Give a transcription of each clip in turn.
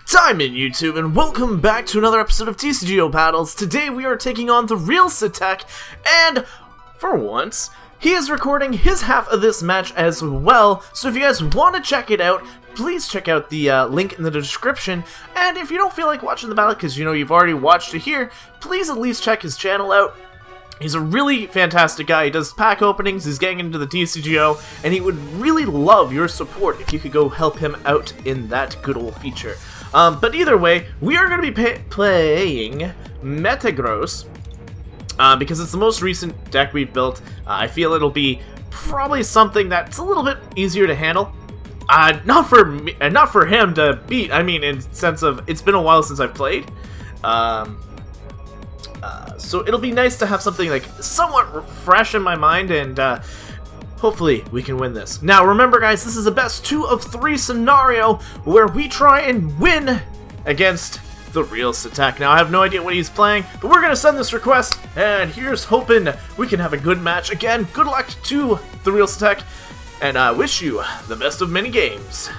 Time in YouTube, and welcome back to another episode of TCGO Battles. Today we are taking on TheRealSitek, and for once, he is recording his half of this match as well. So if you guys want to check it out, please check out the link in the description. And if you don't feel like watching the battle because you know you've already watched it here, please at least check his channel out. He's a really fantastic guy. He does pack openings, he's getting into the TCGO, and he would really love your support if you could go help him out in that good old feature. But either way, we are going to be playing Metagross, because it's the most recent deck we've built. I feel it'll be probably something that's a little bit easier to handle. Not for me, not for him to beat. I mean, in the sense of it's been a while since I've played. So it'll be nice to have something like somewhat fresh in my mind, and hopefully we can win this. Now remember guys, this is a best 2 of 3 scenario where we try and win against TheRealSitek. Now I have no idea what he's playing, but we're gonna send this request, and here's hoping we can have a good match. Again, good luck to TheRealSitek, and I wish you the best of many games.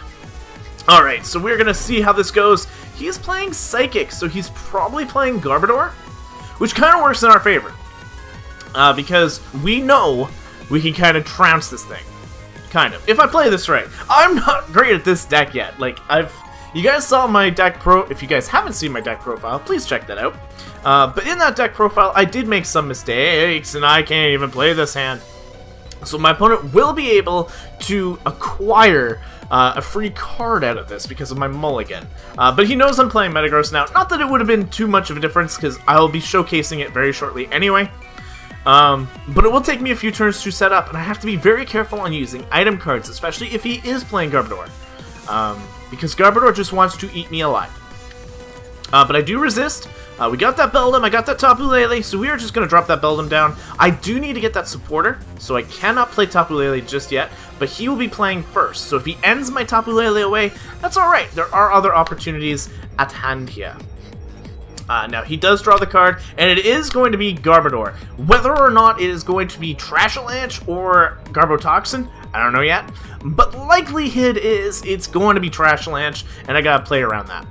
Alright, so we're gonna see how this goes. He's playing Psychic, so he's probably playing Garbodor, which kind of works in our favor, because we know we can kind of trounce this thing. Kind of. If I play this right. I'm not great at this deck yet. Like, you guys saw my deck if you guys haven't seen my deck profile, please check that out. But in that deck profile, I did make some mistakes, and I can't even play this hand. So my opponent will be able to acquire a free card out of this because of my mulligan. But he knows I'm playing Metagross now. Not that it would have been too much of a difference, because I'll be showcasing it very shortly anyway. But it will take me a few turns to set up, and I have to be very careful on using item cards, especially if he is playing Garbodor. Because Garbodor just wants to eat me alive. But I do resist. We got that Beldum, I got that Tapu Lele, so we are just going to drop that Beldum down. I do need to get that supporter, so I cannot play Tapu Lele just yet, but he will be playing first. So if he ends my Tapu Lele away, that's alright. There are other opportunities at hand here. Now, he does draw the card, and it is going to be Garbodor. Whether or not it is going to be Trashalanche or Garbotoxin, I don't know yet. But likelihood is it's going to be Trashalanche, and I gotta play around that.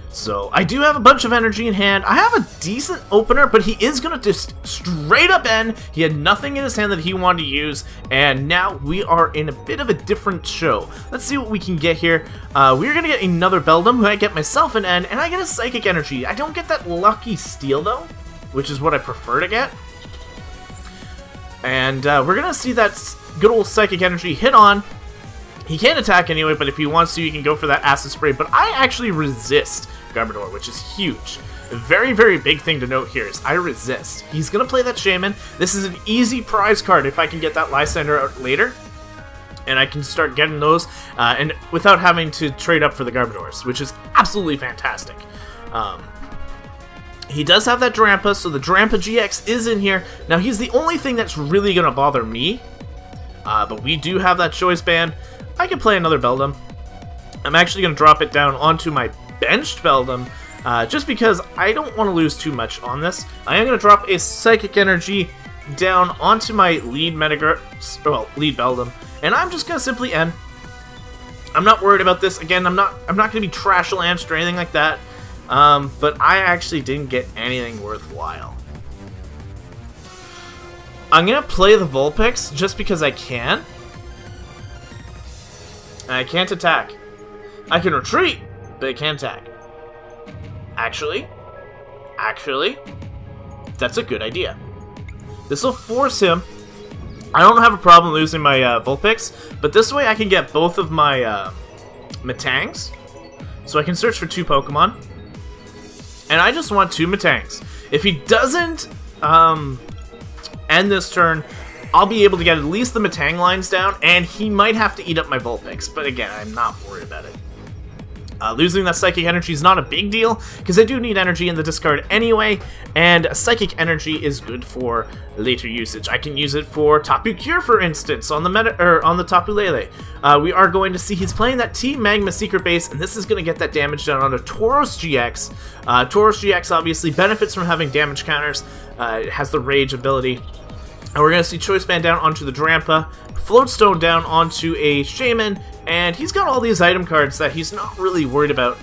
So, I do have a bunch of energy in hand. I have a decent opener, but he is going to just straight up end. He had nothing in his hand that he wanted to use, and now we are in a bit of a different show. Let's see what we can get here. We're going to get another Beldum, who I get myself an end, and I get a Psychic Energy. I don't get that Lucky Steel, though, which is what I prefer to get. And we're going to see that good old Psychic Energy hit on. He can't attack anyway, but if he wants to, he can go for that Acid Spray. But I actually resist Garbodor, which is huge. A very, very big thing to note here is I resist. He's going to play that Shaman. This is an easy prize card if I can get that Lysander out later. And I can start getting those and without having to trade up for the Garbodors, which is absolutely fantastic. He does have that Drampa, so the Bapeachu is in here. Now, he's the only thing that's really going to bother me. But we do have that Choice Band. I can play another Beldum. I'm actually going to drop it down onto my benched Beldum, just because I don't want to lose too much on this. I am going to drop a Psychic Energy down onto my lead Metagross, well, lead Beldum, and I'm just going to simply end. I'm not worried about this. Again, I'm not going to be Trashalanche or anything like that, but I actually didn't get anything worthwhile. I'm going to play the Vulpix just because I can. I can't attack. I can retreat, but I can't attack. Actually, that's a good idea. This will force him. I don't have a problem losing my Vulpix, but this way I can get both of my Metangs, so I can search for 2 Pokemon. And I just want 2 Metangs. If he doesn't end this turn, I'll be able to get at least the Metang lines down, and he might have to eat up my Vulpix, but again, I'm not worried about it. Losing that Psychic Energy is not a big deal, because I do need energy in the discard anyway, and Psychic Energy is good for later usage. I can use it for Tapu Cure, for instance, on the Tapu Lele. We are going to see he's playing that T-Magma Secret Base, and this is going to get that damage down on a Tauros-GX. Tauros-GX obviously benefits from having damage counters. It has the Rage ability. And we're going to see Choice Band down onto the Drampa, Floatstone down onto a Shaman, and he's got all these item cards that he's not really worried about.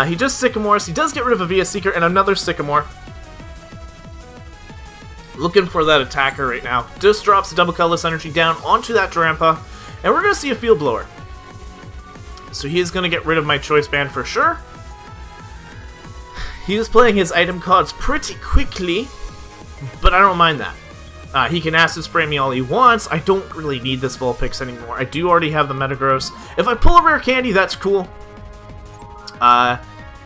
He just Sycamores, he does get rid of a VS Seeker and another Sycamore. Looking for that attacker right now. Just drops a double colorless energy down onto that Drampa, and we're going to see a Field Blower. So he is going to get rid of my Choice Band for sure. He is playing his item cards pretty quickly, but I don't mind that. He can Acid Spray me all he wants. I don't really need this Vulpix anymore. I do already have the Metagross. If I pull a Rare Candy, that's cool.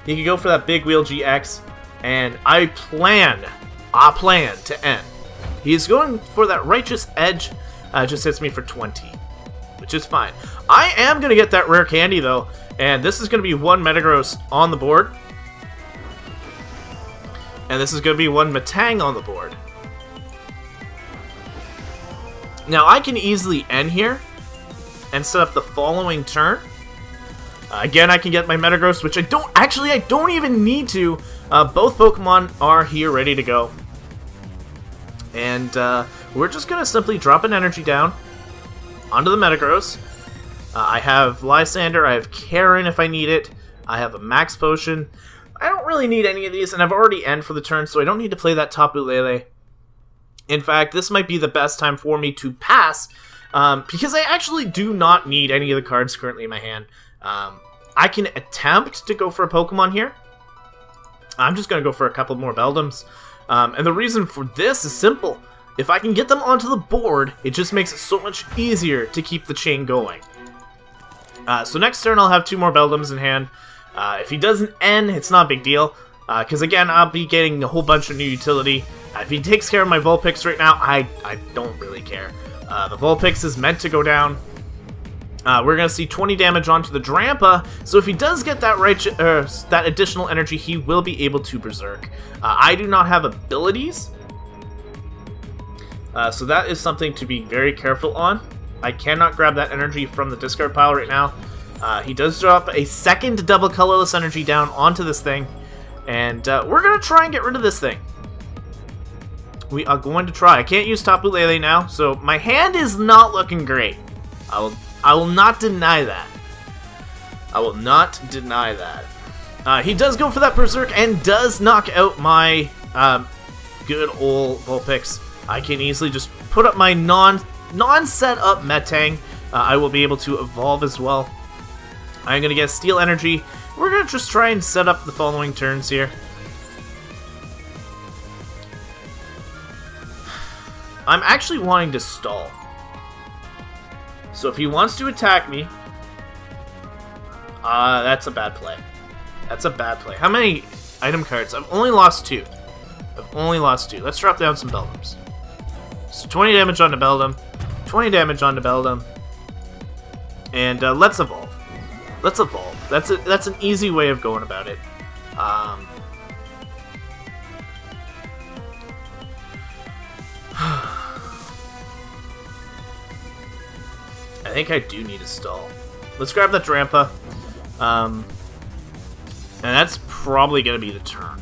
He can go for that Big Wheel GX, and I plan to end. He's going for that Righteous Edge, just hits me for 20, which is fine. I am going to get that Rare Candy, though, and this is going to be one Metagross on the board, and this is going to be one Metang on the board. Now, I can easily end here and set up the following turn. Again, I can get my Metagross, which I don't even need to. Both Pokemon are here ready to go. And we're just going to simply drop an energy down onto the Metagross. I have Lysander, I have Karen if I need it. I have a Max Potion. I don't really need any of these, and I've already ended for the turn, so I don't need to play that Tapu Lele. In fact, this might be the best time for me to pass, because I actually do not need any of the cards currently in my hand. I can attempt to go for a Pokemon here. I'm just going to go for a couple more Beldums. And the reason for this is simple. If I can get them onto the board, it just makes it so much easier to keep the chain going. So next turn I'll have 2 more Beldums in hand. If he doesn't end, it's not a big deal. Because again, I'll be getting a whole bunch of new utility. If he takes care of my Vulpix right now, I don't really care. The Vulpix is meant to go down. We're going to see 20 damage onto the Drampa, so if he does get that that additional energy, he will be able to Berserk. I do not have abilities, so that is something to be very careful on. I cannot grab that energy from the discard pile right now. He does drop a second double colorless energy down onto this thing, and we're going to try and get rid of this thing. We are going to try. I can't use Tapu Lele now, so my hand is not looking great. I will not deny that. I will not deny that. He does go for that Berserk and does knock out my good old Vulpix. I can easily just put up my non-set up Metang. I will be able to evolve as well. I'm going to get Steel Energy. We're going to just try and set up the following turns here. I'm actually wanting to stall. So if he wants to attack me, that's a bad play. That's a bad play. How many item cards? I've only lost 2. Let's drop down some Beldums. So 20 damage onto Beldum. 20 damage onto Beldum. And let's evolve. Let's evolve. That's an easy way of going about it. I think I do need a stall. Let's grab that Drampa. And that's probably going to be the turn.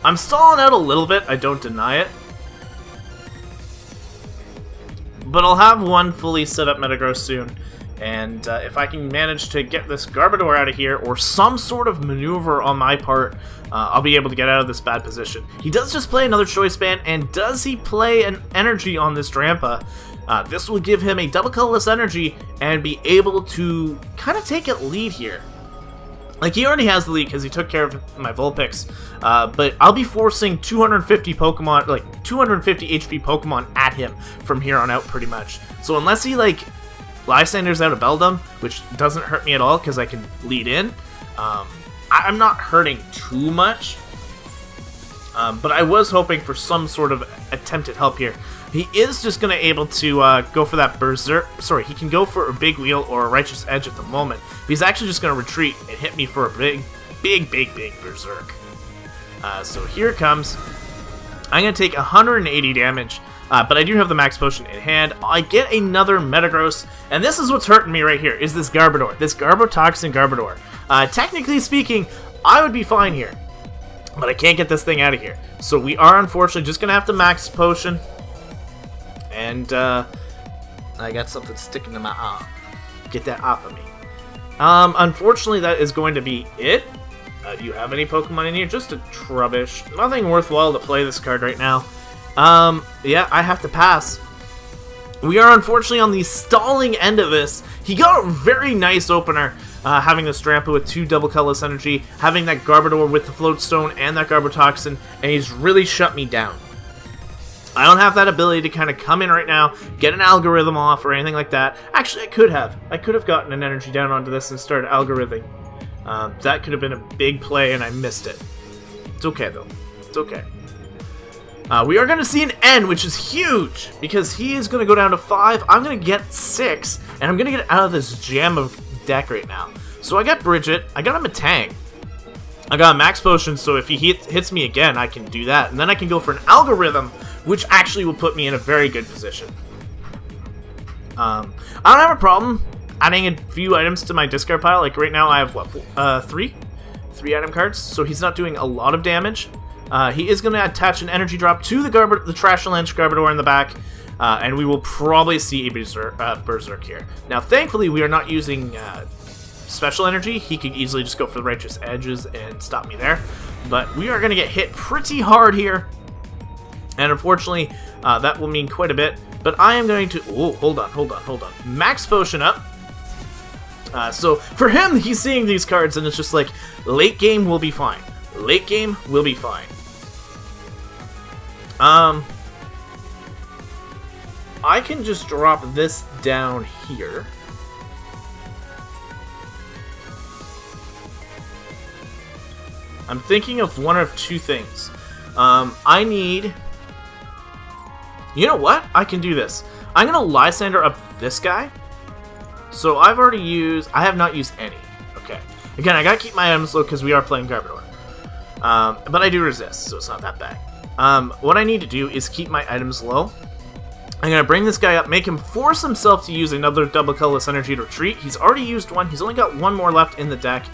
I'm stalling out a little bit, I don't deny it. But I'll have one fully set up Metagross soon. And if I can manage to get this Garbodor out of here, or some sort of maneuver on my part, I'll be able to get out of this bad position. He does just play another Choice Band, and does he play an energy on this Drampa? This will give him a double colorless energy and be able to kind of take a lead here. Like, he already has the lead because he took care of my Vulpix, but I'll be forcing 250 Pokemon, like 250 HP Pokemon at him from here on out pretty much. So unless he like Lysander's out of Beldum, which doesn't hurt me at all because I can lead in, I'm not hurting too much. But I was hoping for some sort of attempt at help here. He is just going to able to go for that Berserk. Sorry, he can go for a Big Wheel or a Righteous Edge at the moment. But he's actually just going to retreat and hit me for a big Berserk. So here it comes. I'm going to take 180 damage. But I do have the Max Potion in hand. I get another Metagross. And this is what's hurting me right here, is this Garbodor. This Garbotoxin Garbodor. Technically speaking, I would be fine here. But I can't get this thing out of here. So we are unfortunately just going to have to Max Potion. And I got something sticking to my arm. Get that off of me. Unfortunately, that is going to be it. Do you have any Pokemon in here? Just a Trubbish. Nothing worthwhile to play this card right now. Yeah, I have to pass. We are unfortunately on the stalling end of this. He got a very nice opener, having this Drampa with 2 double colorless energy, having that Garbodor with the Float Stone and that Garbotoxin, and he's really shut me down. I don't have that ability to kind of come in right now, get an algorithm off or anything like that. Actually, I could have. I could have gotten an energy down onto this and started algorithming. That could have been a big play, and I missed it. It's okay, though. It's okay. We are going to see an N, which is huge, because he is going to go down to 5. I'm going to get 6, and I'm going to get out of this jam of deck right now. So I got Bridget. I got him a Tang. I got a Max Potion, so if he hits me again, I can do that. And then I can go for an algorithm, which actually will put me in a very good position. I don't have a problem adding a few items to my discard pile. Like right now I have, what, 3 item cards, so he's not doing a lot of damage. He is going to attach an energy drop to the Trash Lynch Garbodor in the back, and we will probably see a Berserk here. Now, thankfully, we are not using special energy. He could easily just go for the Righteous Edges and stop me there, but we are going to get hit pretty hard here. And unfortunately, that will mean quite a bit. But I am going to... Oh, hold on. Max Potion up. So, for him, he's seeing these cards, and it's just like, late game will be fine. Late game will be fine. I can just drop this down here. I'm thinking of one of two things. I need... You know what? I can do this. I'm going to Lysander up this guy. So I've already used... I have not used any. Okay. Again, I got to keep my items low because we are playing Garbodor. But I do resist, so it's not that bad. What I need to do is keep my items low. I'm going to bring this guy up, make him force himself to use another double colorless energy to retreat. He's already used one. He's only got one more left in the deck,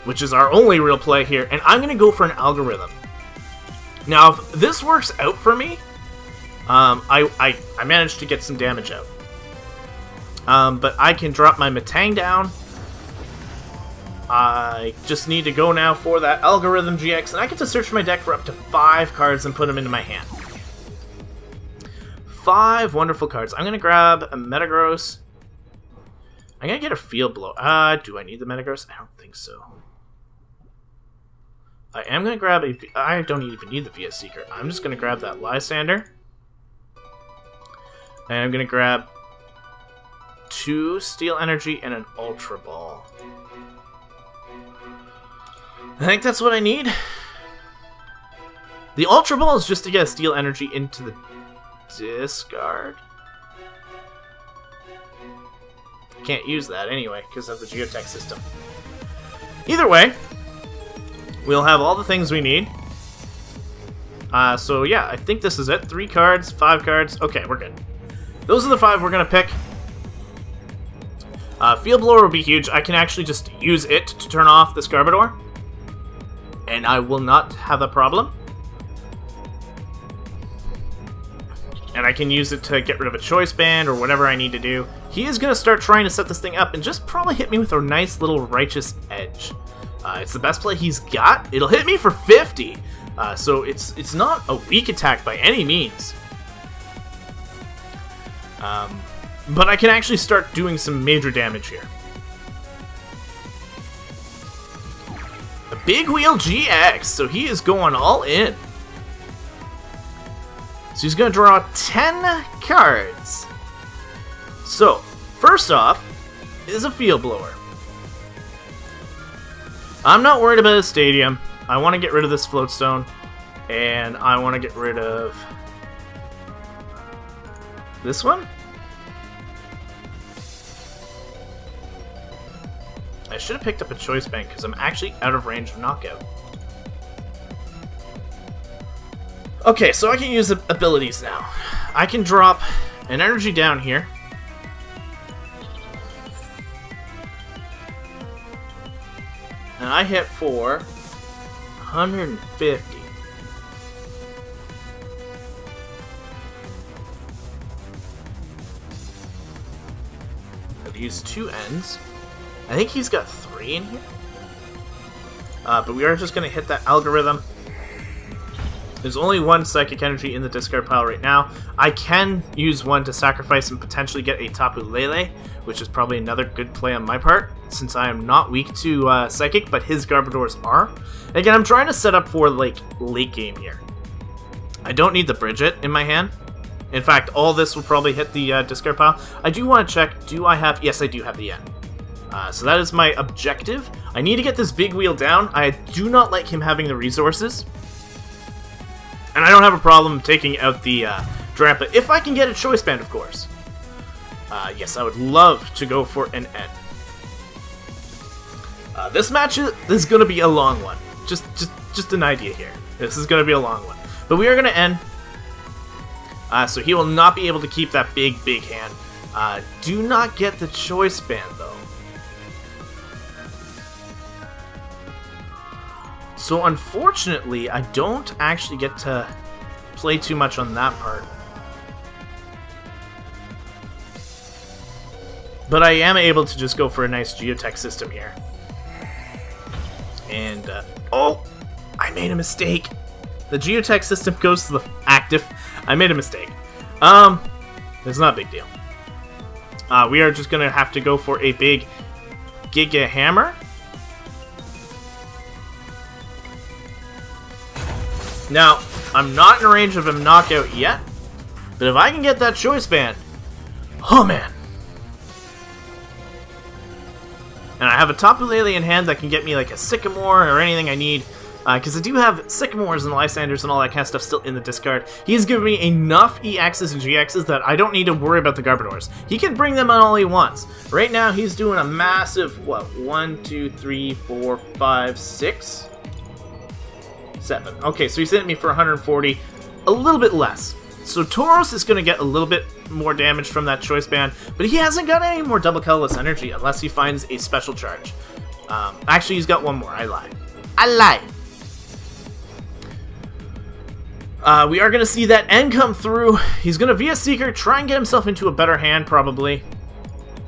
which is our only real play here. And I'm going to go for an algorithm. Now, if this works out for me, I managed to get some damage out. But I can drop my Metang down. I just need to go now for that Algorithm GX, and I get to search my deck for up to 5 cards and put them into my hand. 5 wonderful cards. I'm going to grab a Metagross. I'm going to get a Field Blow. Do I need the Metagross? I don't think so. I am going to grab a... I don't even need the VS Seeker. I'm just going to grab that Lysander. And I'm going to grab 2 Steel Energy and an Ultra Ball. I think that's what I need. The Ultra Ball is just to get a Steel Energy into the discard. Can't use that anyway because of the Geotech system. Either way, we'll have all the things we need. So yeah, I think this is it. 3 cards, 5 cards. Okay, we're good. Those are the 5 we're going to pick. Field Blower will be huge. I can actually just use it to turn off this Garbodor. And I will not have a problem. And I can use it to get rid of a Choice Band or whatever I need to do. He is going to start trying to set this thing up and just probably hit me with a nice little Righteous Edge. It's the best play he's got. It'll hit me for 50. So it's not a weak attack by any means. But I can actually start doing some major damage here. A Big Wheel GX, so he is going all in. So he's going to draw 10 cards. So, first off, is a Field Blower. I'm not worried about a Stadium. I want to get rid of this Float Stone. And I want to get rid of this one. I should have picked up a Choice Bank because I'm actually out of range of Knockout. Okay, so I can use the abilities now. I can drop an energy down here. And I hit for 150. use 2 ends. I think he's got 3 in here. But we are just going to hit that algorithm. There's only 1 psychic energy in the discard pile right now. I can use 1 to sacrifice and potentially get a Tapu Lele, which is probably another good play on my part, since I am not weak to psychic, but his Garbodors are. And again, I'm trying to set up for like late game here. I don't need the Bridget in my hand. In fact, all this will probably hit the discard pile. I do want to check, do I have... Yes, I do have the N. So that is my objective. I need to get this big wheel down. I do not like him having the resources. And I don't have a problem taking out the Drampa, if I can get a Choice Band, of course. Yes, I would love to go for an N. This match is going to be a long one. Just an idea here. This is going to be a long one. But we are going to end. So he will not be able to keep that big hand. Do not get the Choice Band, though. So unfortunately, I don't actually get to play too much on that part. But I am able to just go for a nice Geotech system here. And, oh! I made a mistake! The Geotech system goes to the active. I made a mistake. It's not a big deal. We are just gonna have to go for a big Giga Hammer. Now, I'm not in range of him knockout yet, but if I can get that Choice Band, oh man. And I have a Tapu Lele in hand that can get me like a Sycamore or anything I need, because I do have Sycamores and Lysanders and all that kind of stuff still in the discard. He's given me enough EXs and GXs that I don't need to worry about the Garbodors. He can bring them on all he wants. Right now, he's doing a massive, what, 1, 2, 3, 4, 5, 6? 7. Okay, so he's hitting me for 140, a little bit less. So Tauros is going to get a little bit more damage from that Choice Band, but he hasn't got any more double colorless energy unless he finds a special charge. Actually, he's got one more. I lied. We are going to see that N come through. He's going to Via Seeker, try and get himself into a better hand, probably.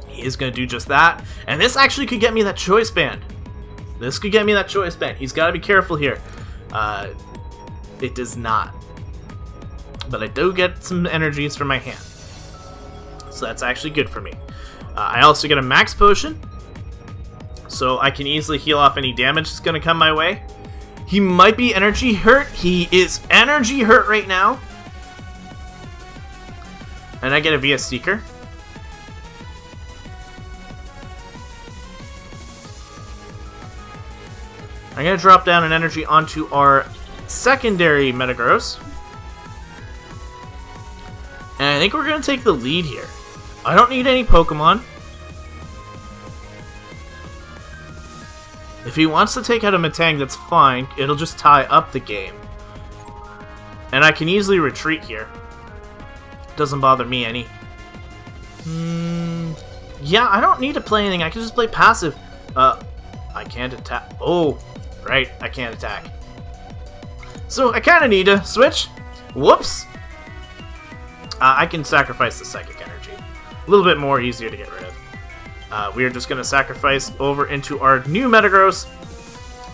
He is going to do just that. And this actually could get me that Choice Band. This could get me that Choice Band. He's got to be careful here. It does not. But I do get some energies from my hand. So that's actually good for me. I also get a Max Potion. So I can easily heal off any damage that's going to come my way. He might be energy hurt. He is energy hurt right now. And I get a Via Seeker. I'm going to drop down an energy onto our secondary Metagross. And I think we're going to take the lead here. I don't need any Pokemon. If he wants to take out a Metang, that's fine. It'll just tie up the game. And I can easily retreat here. Doesn't bother me any. Yeah, I don't need to play anything. I can just play passive. I can't attack. Oh, right. I can't attack. So I kind of need to switch. Whoops. I can sacrifice the Psychic Energy. A little bit more easier to get rid of. We are just going to sacrifice over into our new Metagross.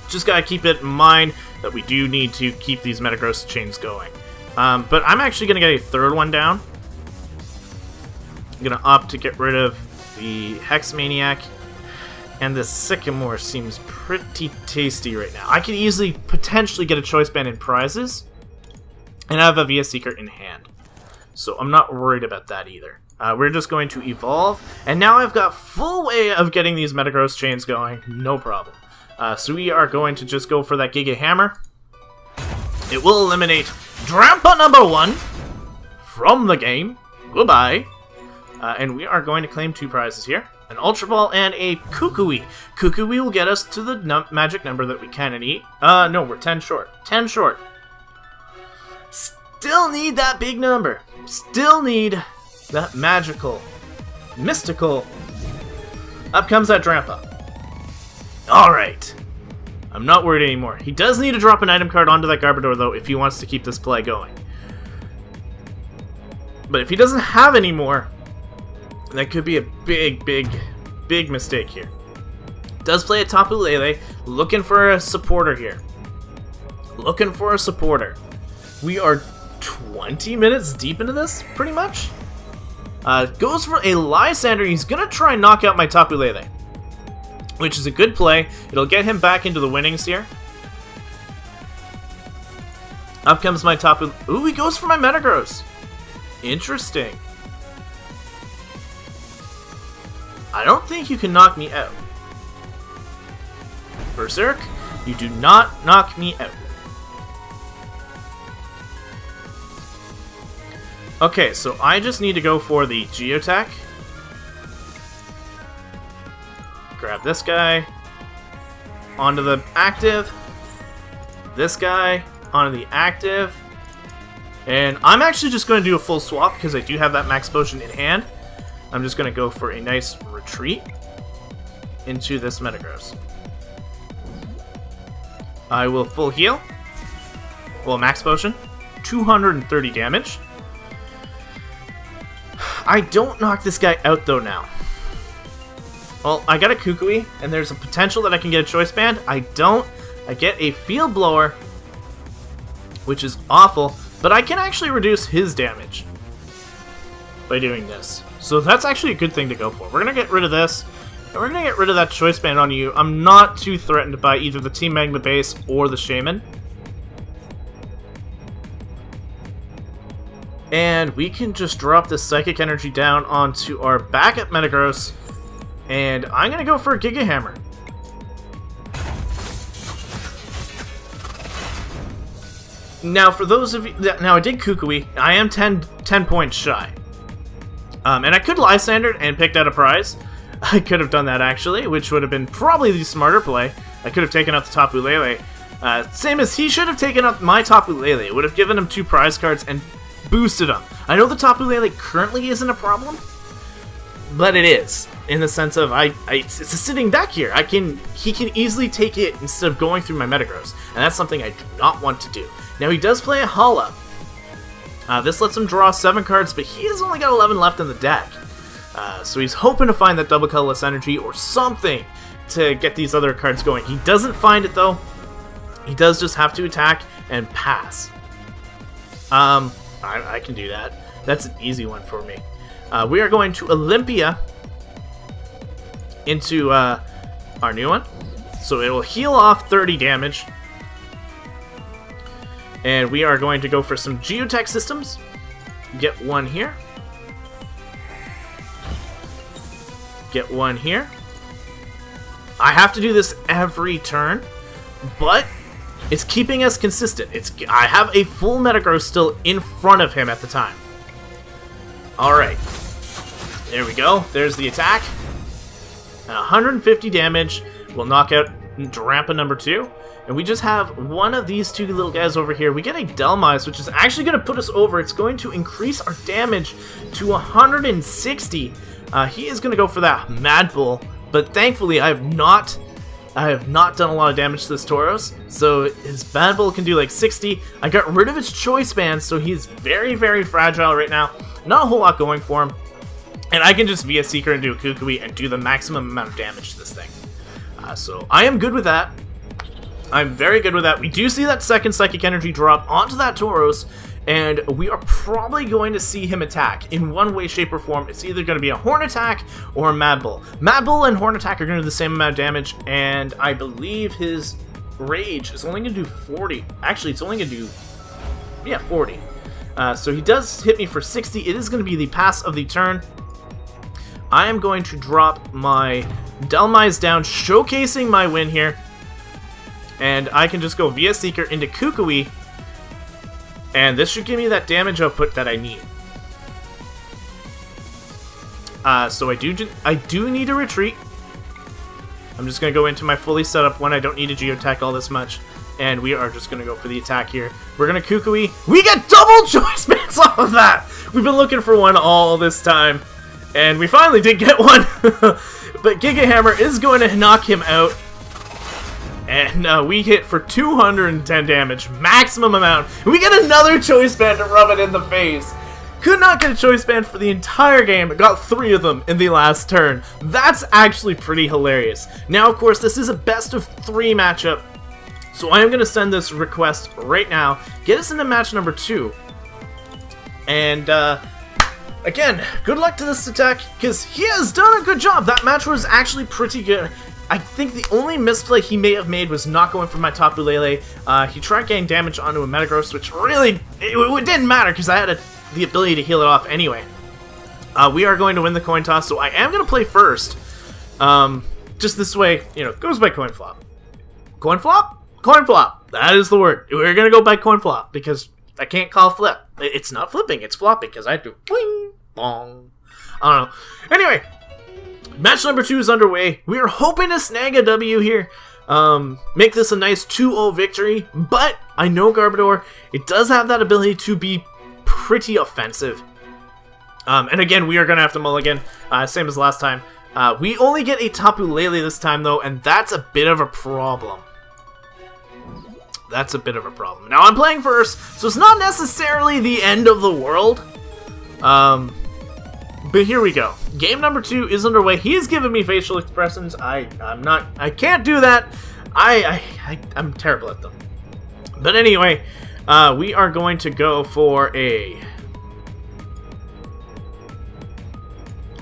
Just got to keep it in mind that we do need to keep these Metagross chains going. But I'm actually going to get a third one down. I'm going to opt to get rid of the Hex Maniac. And the Sycamore seems pretty tasty right now. I could easily potentially get a Choice Band in prizes. And I have a Via Seeker in hand. So I'm not worried about that either. We're just going to evolve. And now I've got full way of getting these Metagross chains going. No problem. So we are going to just go for that Giga Hammer. It will eliminate Drampa number 1 from the game. Goodbye. And we are going to claim 2 prizes here. An Ultra Ball and a Kukui. Kukui will get us to the magic number that we can need. No, we're 10 short. 10 short. Still need that big number. Still need that magical, mystical. Up comes that Drampa. Alright. I'm not worried anymore. He does need to drop an item card onto that Garbodor, though, if he wants to keep this play going. But if he doesn't have any more, That could be a big mistake here. Does play a Tapu Lele, looking for a supporter here. Looking for a supporter. We are 20 minutes deep into this, pretty much. Goes for a Lysander. He's going to try and knock out my Tapu Lele, which is a good play. It'll get him back into the winnings here. Up comes my Tapu... Ooh, he goes for my Metagross. Interesting. I don't think you can knock me out. Berserk, you do not knock me out. Okay, so I just need to go for the Geotack. Grab this guy. Onto the active. This guy. Onto the active. And I'm actually just going to do a full swap because I do have that Max Potion in hand. I'm just going to go for a nice retreat into this Metagross. I will full heal. Well, Max Potion. 230 damage. I don't knock this guy out though now. Well, I got a Kukui, and there's a potential that I can get a Choice Band. I don't. I get a Field Blower, which is awful, but I can actually reduce his damage by doing this. So that's actually a good thing to go for. We're going to get rid of this, and we're going to get rid of that Choice Band on you. I'm not too threatened by either the Team Magma base or the Shaman. And we can just drop this Psychic Energy down onto our backup Metagross, and I'm going to go for a Giga Hammer. Now, for those of you... Now, I did Kukui. I am 10 points shy. And I could Lysander and picked out a prize. I could have done that, actually, which would have been probably the smarter play. I could have taken out the Tapu Lele. Same as he should have taken out my Tapu Lele. It would have given him 2 prize cards and boosted him. I know the Tapu Lele currently isn't a problem, but it is. In the sense of, it's a sitting deck here. He can easily take it instead of going through my Metagross. And that's something I do not want to do. Now, he does play a Hala. This lets him draw 7 cards, but he has only got 11 left in the deck. So he's hoping to find that double colorless energy or something to get these other cards going. He doesn't find it, though. He does just have to attack and pass. I can do that. That's an easy one for me. We are going to Olympia into our new one. So it will heal off 30 damage. And we are going to go for some Geotech systems. Get one here. Get one here. I have to do this every turn, but it's keeping us consistent. I have a full Metagross still in front of him at the time. Alright. There we go. There's the attack. 150 damage will knock out Drampa number 2. And we just have one of these 2 little guys over here. We get a Delmise, which is actually going to put us over. It's going to increase our damage to 160. He is going to go for that Mad Bull. But thankfully, I have not done a lot of damage to this Tauros. So his Mad Bull can do like 60. I got rid of his Choice Band, so he's very, very fragile right now. Not a whole lot going for him. And I can just via Seeker and do a Kukui and do the maximum amount of damage to this thing. So I am good with that. I'm very good with that. We do see that second Psychic Energy drop onto that Tauros, and we are probably going to see him attack in one way, shape, or form. It's either going to be a Horn Attack or a Mad Bull. Mad Bull and Horn Attack are going to do the same amount of damage, and I believe his Rage is only going to do 40. Actually, it's only going to do, 40. So he does hit me for 60. It is going to be the pass of the turn. I am going to drop my Delmise down, showcasing my win here. And I can just go via Seeker into Kukui. And this should give me that damage output that I need. So I do need a retreat. I'm just going to go into my fully set up one. I don't need a Geotech all this much. And we are just going to go for the attack here. We're going to Kukui. We get double Choice Bands off of that! We've been looking for one all this time. And we finally did get one. But Giga Hammer is going to knock him out. And we hit for 210 damage, maximum amount. We get another Choice Band to rub it in the face. Could not get a choice band for the entire game, but got 3 of them in the last turn. That's actually pretty hilarious. Now, of course, this is a best of 3 matchup, so I am going to send this request right now. Get us into match number 2. And, again, good luck to TheRealSitek, because he has done a good job. That match was actually pretty good. I think the only misplay he may have made was not going for my Tapu Lele. He tried getting damage onto a Metagross, which really, it didn't matter, because I had the ability to heal it off anyway. We are going to win the coin toss, so I am going to play first. Just this way, you know, goes by coin flop. Coin flop? Coin flop. That is the word. We're going to go by coin flop, because I can't call flip. It's not flipping, it's flopping, because I do bling, bong. I don't know. Anyway, match number 2 is underway. We are hoping to snag a W here. Make this a nice 2-0 victory, but I know Garbodor, it does have that ability to be pretty offensive. And again, we are going to have to mulligan, same as last time. We only get a Tapu Lele this time, though, and that's a bit of a problem. That's a bit of a problem. Now, I'm playing first, so it's not necessarily the end of the world. But here we go. Game number 2 is underway. He's giving me facial expressions. I can't do that. I'm terrible at them. But anyway, we are going to go for a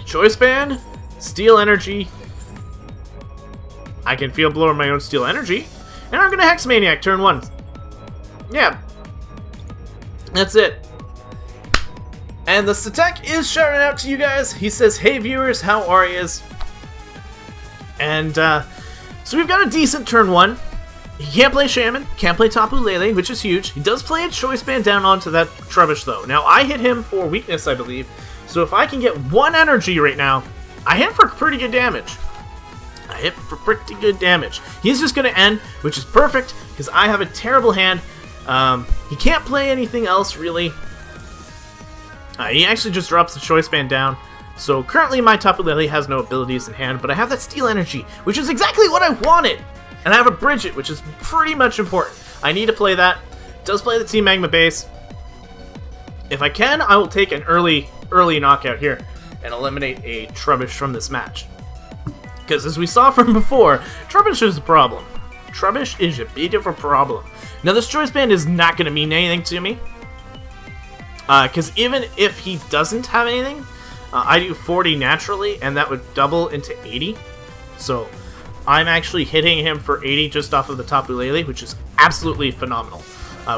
choice band, steel energy. I can feel blow my own steel energy. And I'm going to Hex Maniac turn 1. Yeah. That's it. And TheRealSitek is shouting out to you guys. He says, hey viewers, how are yous? And so we've got a decent turn 1. He can't play Shaman, can't play Tapu Lele, which is huge. He does play a choice band down onto that Trubbish though. Now I hit him for weakness, I believe. So if I can get 1 energy right now, I hit for pretty good damage. He's just going to end, which is perfect, because I have a terrible hand. He can't play anything else, really. He actually just drops the choice band down. So currently my Tapu Lele has no abilities in hand, but I have that steel energy, which is exactly what I wanted. And I have a Bridget, which is pretty much important. I need to play that. It does play the Team Magma base. If I can, I will take an early knockout here and eliminate a Trubbish from this match. Because as we saw from before, Trubbish is the problem. Trubbish is a bit of a problem. Now this choice band is not going to mean anything to me. Because even if he doesn't have anything, I do 40 naturally, and that would double into 80. So I'm actually hitting him for 80 just off of the Tapu Lele, which is absolutely phenomenal.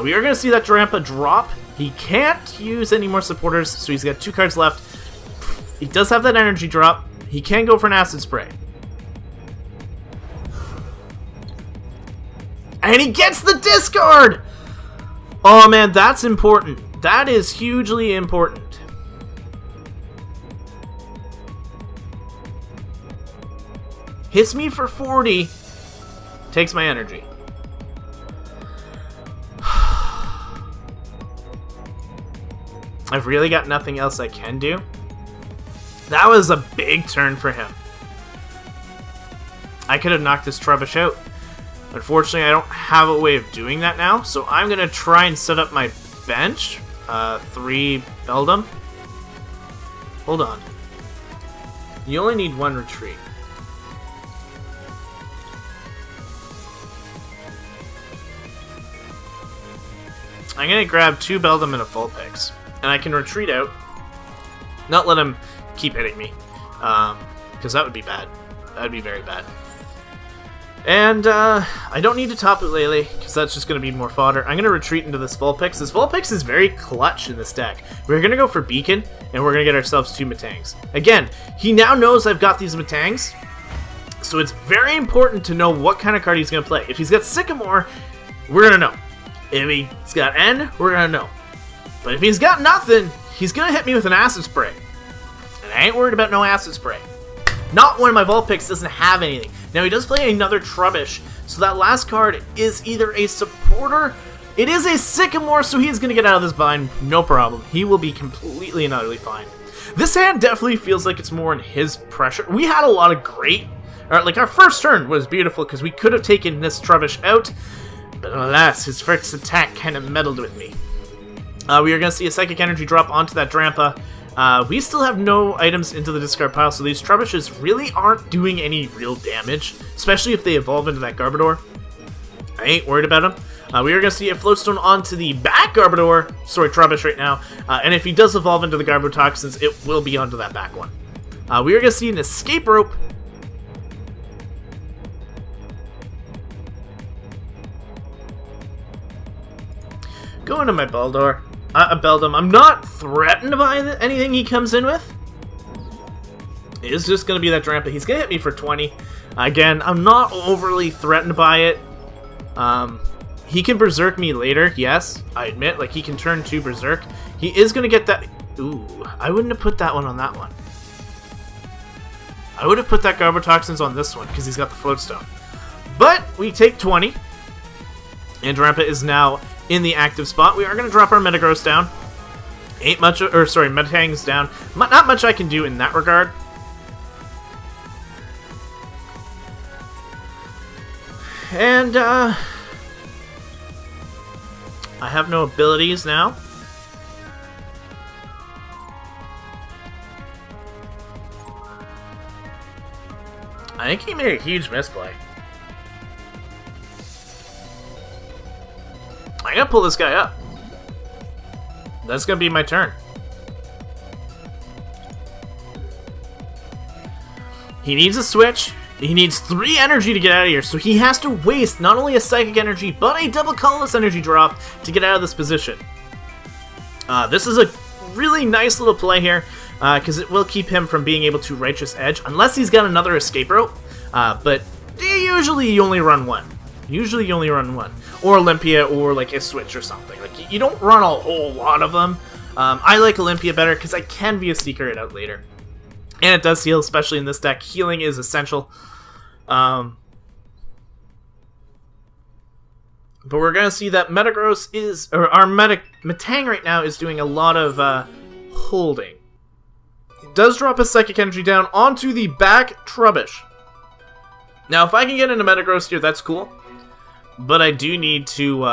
We are going to see that Drampa drop. He can't use any more supporters, so he's got 2 cards left. He does have that energy drop. He can go for an Acid Spray. And he gets the discard! Oh man, that's important. That is hugely important. Hits me for 40. Takes my energy. I've really got nothing else I can do. That was a big turn for him. I could have knocked this Trubbish out. Unfortunately, I don't have a way of doing that now, so I'm going to try and set up my bench. 3 Beldum. Hold on. You only need 1 retreat. I'm going to grab 2 Beldum and a Vulpix. And I can retreat out. Not let him keep hitting me. Because that would be bad. That would be very bad. And I don't need to Tapu Lele, because that's just going to be more fodder. I'm going to retreat into this Vulpix. This Vulpix is very clutch in this deck. We're going to go for Beacon, and we're going to get ourselves 2 Matangs. Again, he now knows I've got these Matangs, so it's very important to know what kind of card he's going to play. If he's got Sycamore, we're going to know. If he's got N, we're going to know. But if he's got nothing, he's going to hit me with an Acid Spray. And I ain't worried about no Acid Spray. Not when my Vulpix doesn't have anything. Now, he does play another Trubbish, so that last card is either a supporter. It is a Sycamore, so he's going to get out of this bind, no problem. He will be completely and utterly fine. This hand definitely feels like it's more in his pressure. We had a lot of great... like, our first turn was beautiful, because we could have taken this Trubbish out, but alas, his first attack kind of meddled with me. We are going to see a Psychic Energy drop onto that Drampa. We still have no items into the discard pile, so these Trebushes really aren't doing any real damage, especially if they evolve into that Garbodor. I ain't worried about him. We are going to see a Floatstone onto the back Garbodor, sorry, Trubbish right now, and if he does evolve into the Garbotoxins, it will be onto that back one. We are going to see an Escape Rope. Go into my Beldum. I'm not threatened by anything he comes in with. It's just going to be that Drampa. He's going to hit me for 20. Again, I'm not overly threatened by it. He can Berserk me later, yes, I admit. Like, he can turn to Berserk. He is going to get that... Ooh, I wouldn't have put that one on that one. I would have put that Garbotoxins on this one, because he's got the Floatstone. But we take 20. And Drampa is now in the active spot. We are going to drop our Metagross down. Ain't much... Or, sorry, Metang's down. Not much I can do in that regard. And, I have no abilities now. I think he made a huge misplay. I gotta pull this guy up. That's gonna be my turn. He needs a switch. He needs 3 energy to get out of here, so he has to waste not only a Psychic Energy, but a double Colorless Energy drop to get out of this position. This is a really nice little play here, because it will keep him from being able to Righteous Edge, unless he's got another Escape Rope, but usually you only run one. Or Olympia, or like a Switch or something. Like, you don't run a whole lot of them. I like Olympia better, because I can be a Seeker it out later. And it does heal, especially in this deck. Healing is essential. But we're going to see that Metagross is... Or our Metang right now is doing a lot of holding. It does drop his Psychic Energy down onto the back Trubbish. Now, if I can get into Metagross here, that's cool. But I do need to...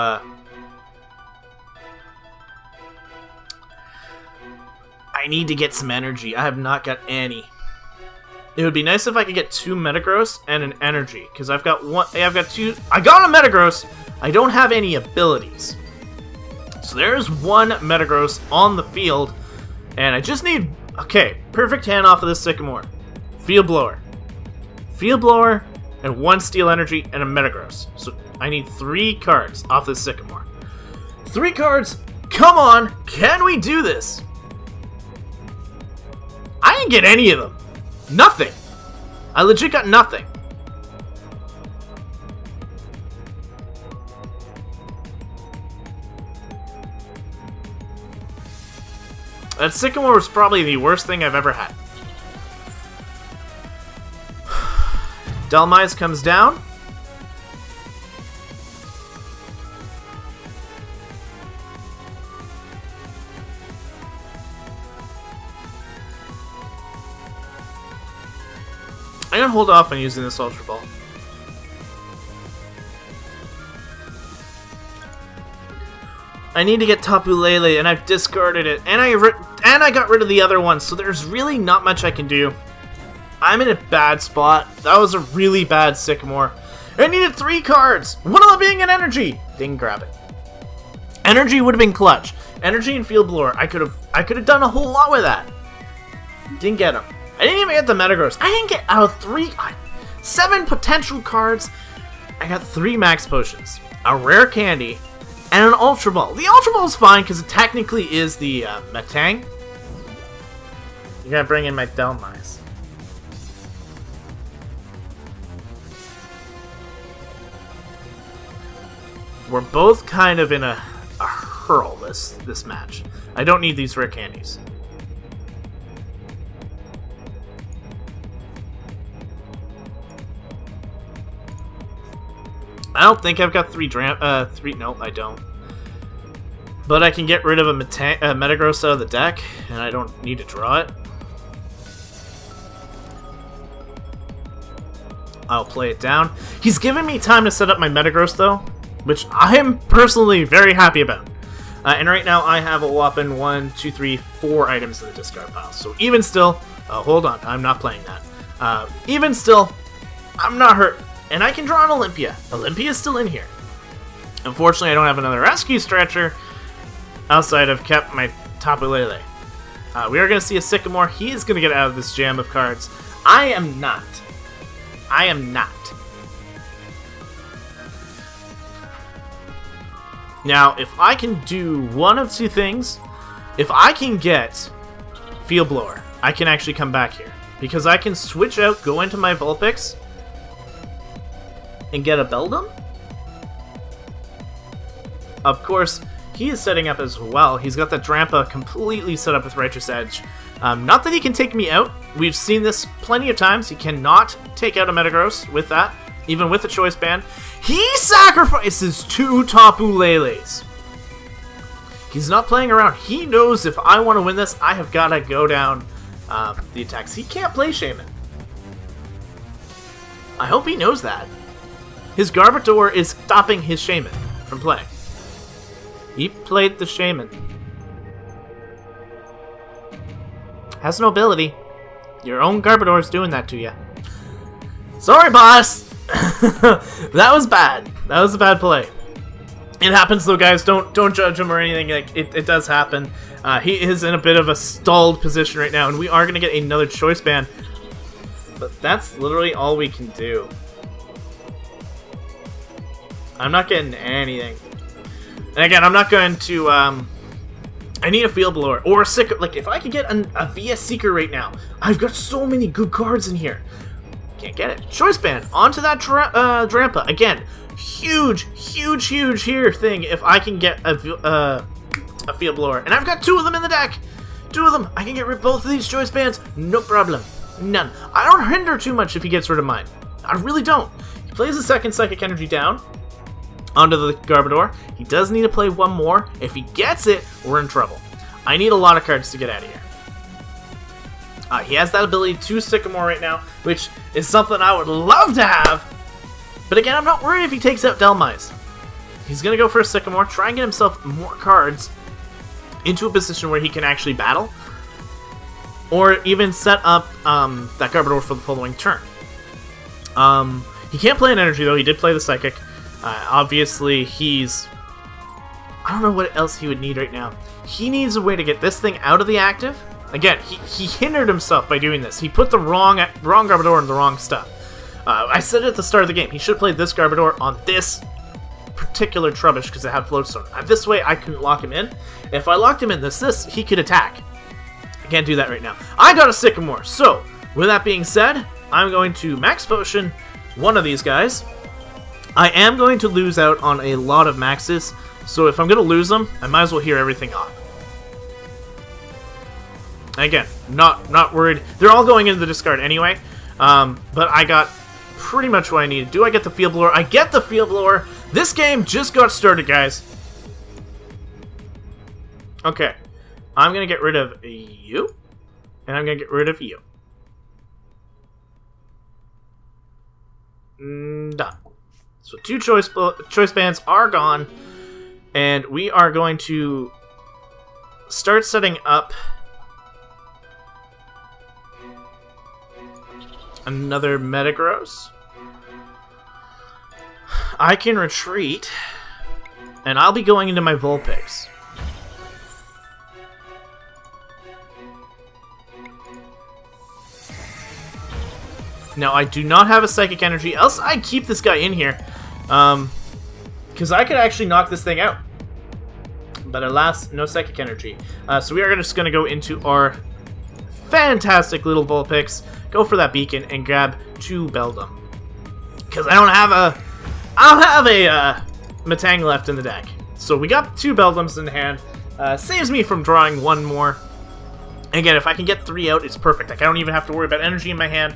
I need to get some energy. I have not got any. It would be nice if I could get 2 Metagross and an energy, because I've got one. I've got 2. I got a Metagross. I don't have any abilities. So there's 1 Metagross on the field, and I just need. Okay, perfect hand off of this Sycamore. Field Blower, and 1 Steel Energy and a Metagross. So I need 3 cards off this Sycamore. 3 cards. Come on, can we do this? I didn't get any of them. Nothing. I legit got nothing. That Sycamore was probably the worst thing I've ever had. Dhelmise comes down. I'm gonna hold off on using this Ultra Ball. I need to get Tapu Lele, and I've discarded it, and I got rid of the other one, so there's really not much I can do. I'm in a bad spot. That was a really bad Sycamore. I needed 3 cards, one of them being an energy. Didn't grab it. Energy would have been clutch. Energy and Field Blower. I could have done a whole lot with that. Didn't get them. I didn't even get the Metagross. I didn't get out of 7 potential cards. I got 3 Max Potions, a Rare Candy, and an Ultra Ball. The Ultra Ball is fine because it technically is the Metang. You gotta bring in my Dhelmise. We're both kind of in a hurl this match. I don't need these Rare Candies. I don't think I've got 3 no, I don't. But I can get rid of a Metagross out of the deck, and I don't need to draw it. I'll play it down. He's given me time to set up my Metagross, though, which I am personally very happy about. And right now I have a whopping 1, 2, 3, 4 items in the discard pile. So even still, hold on, I'm not playing that. Even still, I'm not hurt. And I can draw an Olympia. Olympia's still in here. Unfortunately, I don't have another rescue stretcher outside of kept my Tapu Lele. We are going to see a Sycamore. He is going to get out of this jam of cards. I am not. I am not. Now, if I can do one of two things, if I can get Field Blower, I can actually come back here. Because I can switch out, go into my Vulpix, and get a Beldum. Of course, he is setting up as well. He's got that Drampa completely set up with Righteous Edge. Not that he can take me out. We've seen this plenty of times. He cannot take out a Metagross with that, even with the Choice Band. He sacrifices 2 Tapu Leles. He's not playing around. He knows if I want to win this, I have got to go down the attacks. He can't play Shaman. I hope he knows that. His Garbodor is stopping his Shaman from playing. He played the Shaman. Has no ability. Your own Garbodor is doing that to you. Sorry, boss! That was bad. That was a bad play. It happens though, guys. Don't judge him or anything. Like it does happen. He is in a bit of a stalled position right now, and we are going to get another Choice Band. But that's literally all we can do. I'm not getting anything. And again, I'm not going to, I need a Field Blower, or a Seeker. Like, if I could get a VS Seeker right now, I've got so many good cards in here. Can't get it. Choice Band, onto that Drampa. Again, huge here thing if I can get a Field Blower. And I've got 2 of them in the deck. 2 of them. I can get rid of both of these Choice Bands. No problem. None. I don't hinder too much if he gets rid of mine. I really don't. He plays a second Psychic Energy down onto the Garbodor. He does need to play 1 more. If he gets it, we're in trouble. I need a lot of cards to get out of here. He has that ability to Sycamore right now, which is something I would love to have. But again, I'm not worried if he takes out Delmise. He's going to go for a Sycamore, try and get himself more cards into a position where he can actually battle. Or even set up that Garbodor for the following turn. He can't play an Energy, though. He did play the Psychic. Obviously, I don't know what else he would need right now. He needs a way to get this thing out of the active. Again, he hindered himself by doing this. He put the wrong Garbodor in the wrong stuff. I said it at the start of the game. He should have played this Garbodor on this particular Trubbish because it had Floatstone. This way, I couldn't lock him in. If I locked him in this, he could attack. I can't do that right now. I got a Sycamore. So, with that being said, I'm going to Max Potion one of these guys. I am going to lose out on a lot of maxes, so if I'm going to lose them, I might as well hear everything off. Again, not worried. They're all going into the discard anyway, but I got pretty much what I needed. Do I get the Field Blower? I get the Field Blower. This game just got started, guys. Okay, I'm going to get rid of you, and I'm going to get rid of you. Done. So 2 choice bands are gone, and we are going to start setting up another Metagross. I can retreat, and I'll be going into my Vulpix. Now, I do not have a Psychic Energy, else I'd keep this guy in here. Because I could actually knock this thing out. But alas, no Psychic Energy. So we are just going to go into our fantastic little Vulpix, go for that Beacon, and grab 2 Beldum. Because I don't have a Metang left in the deck. So we got 2 Beldums in hand. Saves me from drawing 1 more. Again, if I can get 3 out, it's perfect. Like, I don't even have to worry about energy in my hand.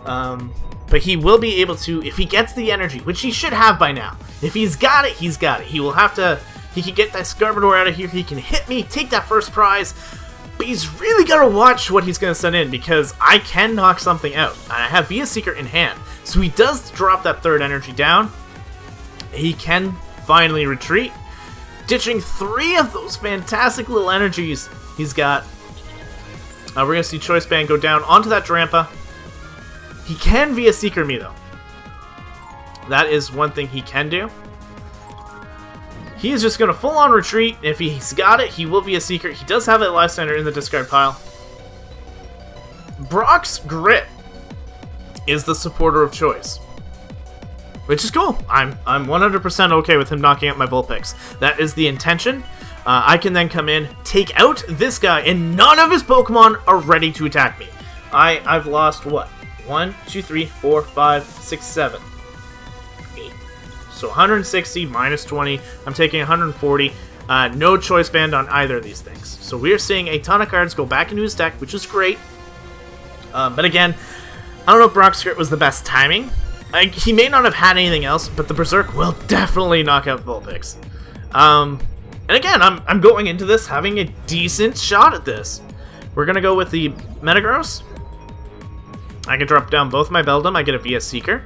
But he will be able to, if he gets the energy, which he should have by now. If he's got it, he's got it. He will have to, he can get that Garbodor out of here, he can hit me, take that first prize, but he's really got to watch what he's going to send in, because I can knock something out. And I have VS Seeker in hand, so he does drop that 3rd energy down. He can finally retreat. ditching 3 of those fantastic little energies he's got. We're going to see Choice Band go down onto that Drampa. He can via Seeker me, though. That is one thing he can do. He is just going to full-on retreat. If he's got it, he will via Seeker. He does have a Lysander in the discard pile. Brock's Grit is the supporter of choice, which is cool. I'm 100% okay with him knocking out my Vulpix. That is the intention. I can then come in, take out this guy, and none of his Pokemon are ready to attack me. I've lost, what? 1, 2, 3, 4, 5, 6, 7, 8. So 160 minus 20. I'm taking 140. No Choice Band on either of these things. So we're seeing a ton of cards go back into his deck, which is great. But again, I don't know if Brock's Grit was the best timing. He may not have had anything else, but the Berserk will definitely knock out Vulpix. And again, I'm going into this having a decent shot at this. We're going to go with the Metagross. I can drop down both my Beldum. I get a VS Seeker.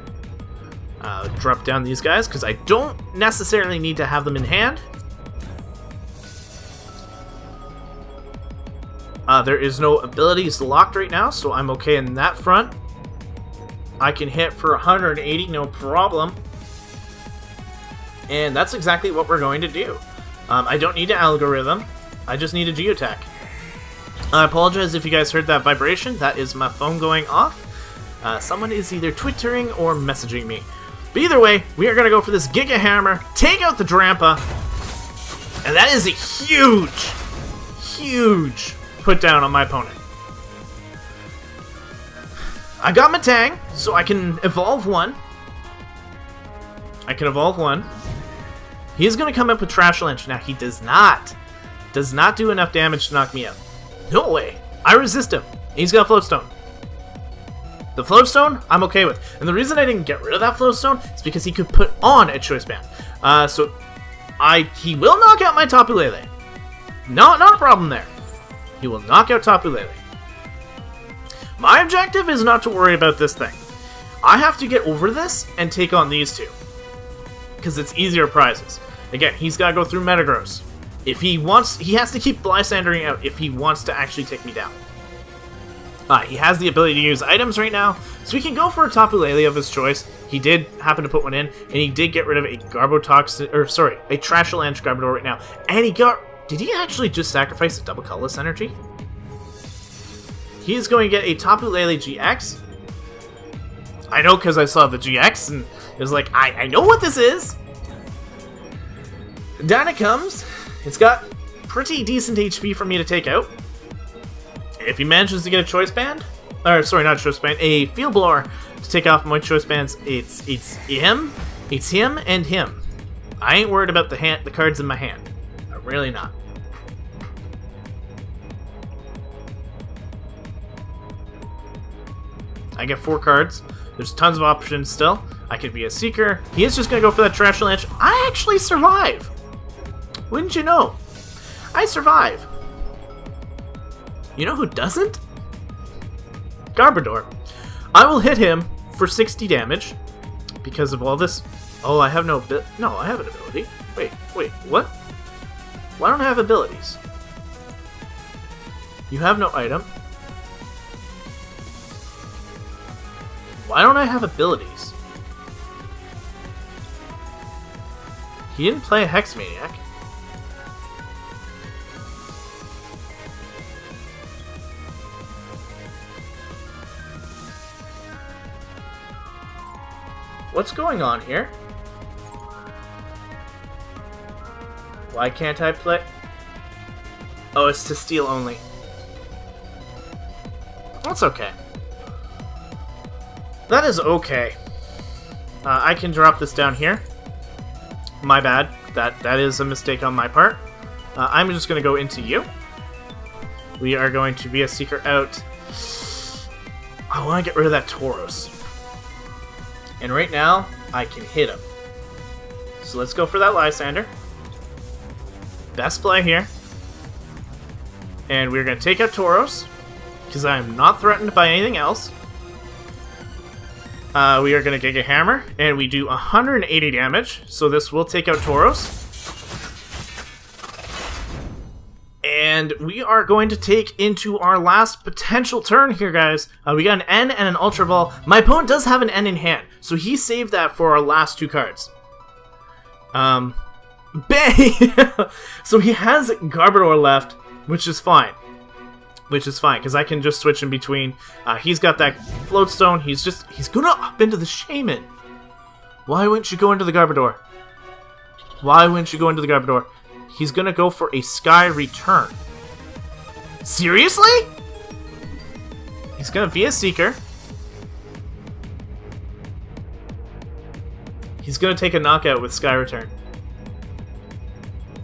Drop down these guys, because I don't necessarily need to have them in hand. There is no abilities locked right now, so I'm okay in that front. I can hit for 180, no problem. And that's exactly what we're going to do. I don't need an Algorithm, I just need a Geotack. I apologize if you guys heard that vibration. That is my phone going off. Someone is either twittering or messaging me. But either way, we are going to go for this Giga Hammer, take out the Drampa, and that is a huge, huge put down on my opponent. I got my Tang, so I can evolve one. He's going to come up with Trash Lynch. Now, he does not do enough damage to knock me out. No way. I resist him. He's got Floatstone. The Floatstone, I'm okay with. And the reason I didn't get rid of that Floatstone is because he could put on a Choice Band. He will knock out my Tapu Lele. Not a problem there. He will knock out Tapu Lele. My objective is not to worry about this thing. I have to get over this and take on these two, because it's easier prizes. Again, he's got to go through Metagross. If he wants, he has to keep Blysandering out if he wants to actually take me down. He has the ability to use items right now, so he can go for a Tapu Lele of his choice. He did happen to put one in, and he did get rid of a a Trashalanche Garbodor right now. And did he actually just sacrifice a double colorless energy? He's going to get a Tapu Lele GX. I know, because I saw the GX, and it was like, I know what this is. Down it comes. It's got pretty decent HP for me to take out. If he manages to get a Choice Band, or sorry, not a Choice Band, a Field Blower to take off my Choice Bands, it's him and him. I ain't worried about the cards in my hand. I'm really not. I get 4 cards. There's tons of options still. I could be a Seeker. He is just going to go for that Trashalanche. I actually survive. Wouldn't you know? I survive. You know who doesn't? Garbodor. I will hit him for 60 damage because of all this. Oh, I have no I have an ability. Wait, what? Why don't I have abilities? You have no item. Why don't I have abilities? He didn't play a Hex Maniac. What's going on here? Why can't I play? Oh, it's to steal only. That's okay. That is okay. I can drop this down here. My bad. That is a mistake on my part. I'm just going to go into you. We are going to VS Seeker out. I want to get rid of that Tauros. And right now, I can hit him. So let's go for that Lysander. Best play here. And we're going to take out Tauros, because I am not threatened by anything else. We are going to Giga Hammer, and we do 180 damage, so this will take out Tauros. And we are going to take into our last potential turn here, guys. We got an N and an Ultra Ball. My opponent does have an N in hand, so he saved that for our last 2 cards. Bang! So he has Garbodor left, which is fine. Because I can just switch in between. He's got that Float Stone. He's gonna up into the Shaman. Why wouldn't you go into the Garbodor? Why wouldn't you go into the Garbodor? He's gonna go for a Sky Return. Seriously? He's gonna be a Seeker. He's gonna take a knockout with Sky Return.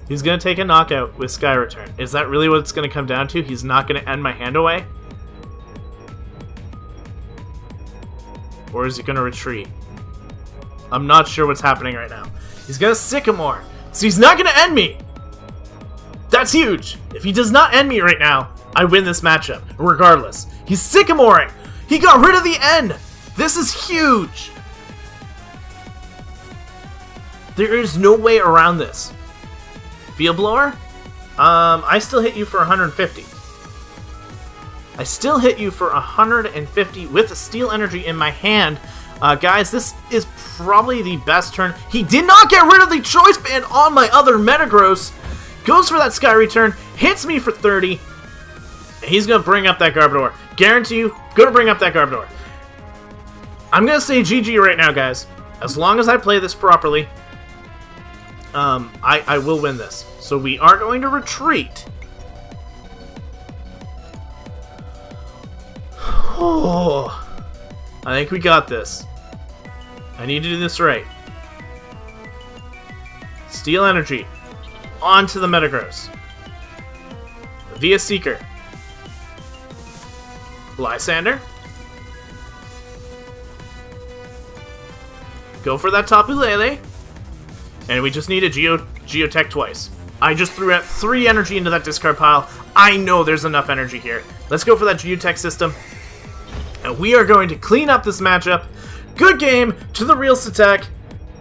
He's gonna take a knockout with Sky Return. Is that really what it's gonna come down to? He's not gonna end my hand away? Or is he gonna retreat? I'm not sure what's happening right now. He's gonna Sycamore. So he's not gonna end me! That's huge! If he does not end me right now, I win this matchup, regardless. He's Sycamoring! He got rid of the end! This is huge! There is no way around this. Field Blower? I still hit you for 150. I still hit you for 150 with a Steel Energy in my hand. Guys, this is probably the best turn. He did not get rid of the Choice Band on my other Metagross. Goes for that Sky Return, hits me for 30. He's going to bring up that Garbodor. Guarantee you, going to bring up that Garbodor. I'm going to say GG right now, guys. As long as I play this properly, I will win this. So we are going to retreat. Oh, I think we got this. I need to do this right. Steel Energy. Onto the Metagross. Via Seeker. Lysander. Go for that Tapu Lele. And we just need a Geotech twice. I just threw out 3 energy into that discard pile. I know there's enough energy here. Let's go for that Geotech system. And we are going to clean up this matchup. Good game to TheRealSitek.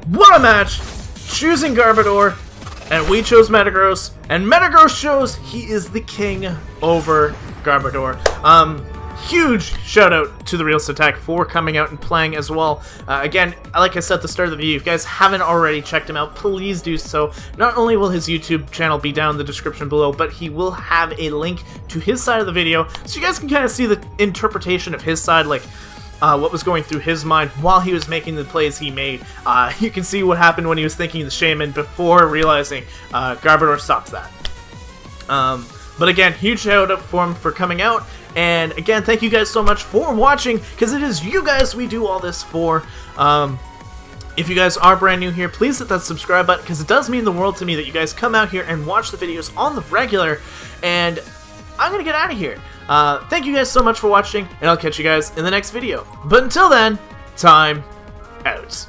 What a match! Choosing Garbodor. And we chose Metagross. And Metagross shows he is the king over Garbodor. Huge shout out to TheRealSitek for coming out and playing as well. Again, like I said at the start of the video, if you guys haven't already checked him out, please do so. Not only will his YouTube channel be down in the description below, but he will have a link to his side of the video, so you guys can kind of see the interpretation of his side, like what was going through his mind while he was making the plays he made. You can see what happened when he was thinking the Shaman before realizing Garbodor stops that. But again, huge shout out for him for coming out. And again, thank you guys so much for watching, because it is you guys we do all this for. If you guys are brand new here, please hit that subscribe button, because it does mean the world to me that you guys come out here and watch the videos on the regular. And I'm going to get out of here. Thank you guys so much for watching, and I'll catch you guys in the next video. But until then, time out.